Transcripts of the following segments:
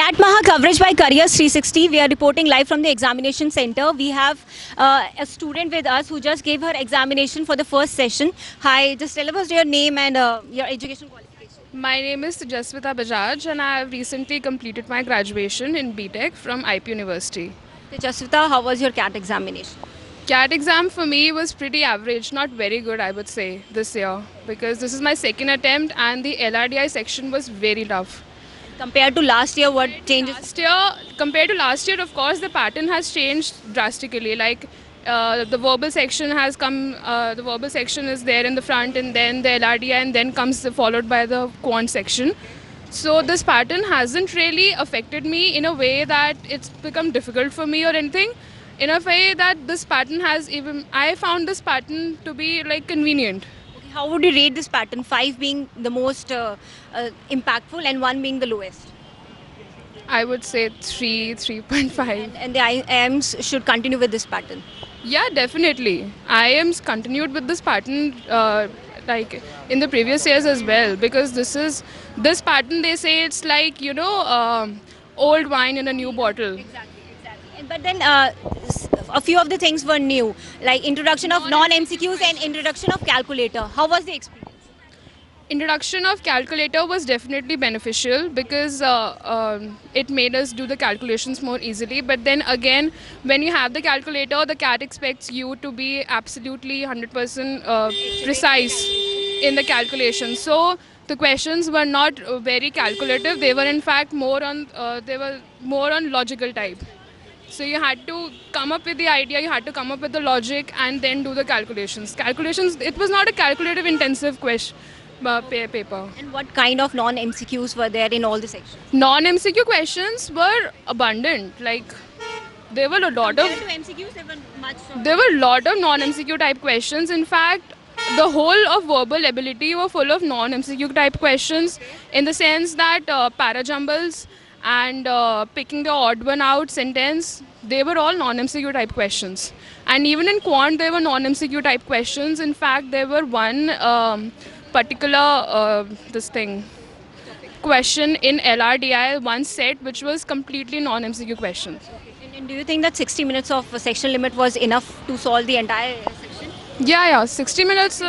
CAT Maha coverage by Careers 360. We are reporting live from the examination center. We have a student with us who just gave her examination for the first session. Hi, just tell us your name and your education qualification. My name is Jaswita Bajaj and I have recently completed my graduation in BTech from IP University. So, Jaswita, how was your CAT examination? CAT exam for me was pretty average, not very good I would say this year, because this is my second attempt and the LRDI section was very tough. Compared to last year, what changes? Compared to last year, of course, the pattern has changed drastically. Like the verbal section has come, the verbal section is there in the front, and then the LRDI, and then comes followed by the quant section. So this pattern hasn't really affected me in a way that it's become difficult for me or anything. In a way that this pattern has even, I found this pattern to be like convenient. How would you rate this pattern? 5 being the most impactful and 1 being the lowest. I would say 3.5. And the IIMs should continue with this pattern. Yeah, definitely. IIMs continued with this pattern like in the previous years as well, because this pattern, they say it's like, old wine in a new bottle. Exactly. But then a few of the things were new, like introduction of non-MCQs and introduction of calculator. How was the experience? Introduction of calculator was definitely beneficial because it made us do the calculations more easily. But then again, when you have the calculator, the CAT expects you to be absolutely 100% precise in the calculation. So the questions were not very calculative. They were in fact more on logical type. So you had to come up with the idea, you had to come up with the logic and then do the calculations. It was not a calculative intensive paper. And what kind of non-MCQs were there in all the sections? Non-MCQ questions were abundant. Like there were a lot Compared to MCQs, there were much. There were a lot of non-MCQ type questions. In fact, the whole of verbal ability were full of non-MCQ type questions, in the sense that parajumbles and picking the odd one out sentence, they were all non-MCQ type questions. And even in quant, there were non-MCQ type questions. In fact, there were one particular question in LRDI, one set, which was completely non-MCQ questions. And do you think that 60 minutes of section limit was enough to solve the entire section? Yeah, 60 minutes.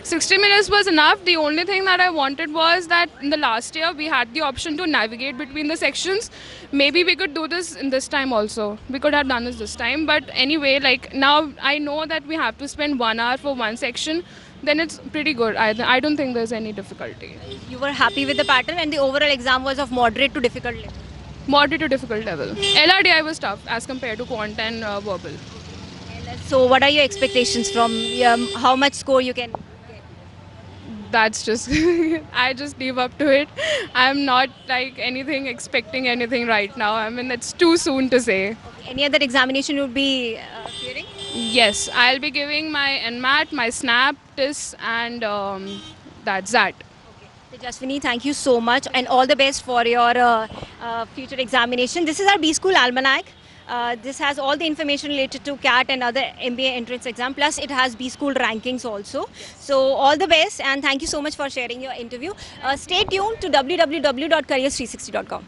60 minutes was enough. The only thing that I wanted was that in the last year we had the option to navigate between the sections. Maybe we could do this in this time also. We could have done this time. But anyway, like now I know that we have to spend 1 hour for one section. Then it's pretty good. I don't think there's any difficulty. You were happy with the pattern and the overall exam was of moderate to difficult level? Moderate to difficult level. LRDI was tough as compared to quant and verbal. So what are your expectations from how much score you can get? That's just, I just leave up to it. I'm not like expecting anything right now. I mean, it's too soon to say. Okay. Any other examination you would be clearing? Yes, I'll be giving my NMAT, my SNAP, TIS, and that's that. So Jaswini, thank you so much and all the best for your future examination. This is our B School Almanac. This has all the information related to CAT and other MBA entrance exam, plus it has B School rankings also. So all the best and thank you so much for sharing your interview. Stay tuned to www.careers360.com.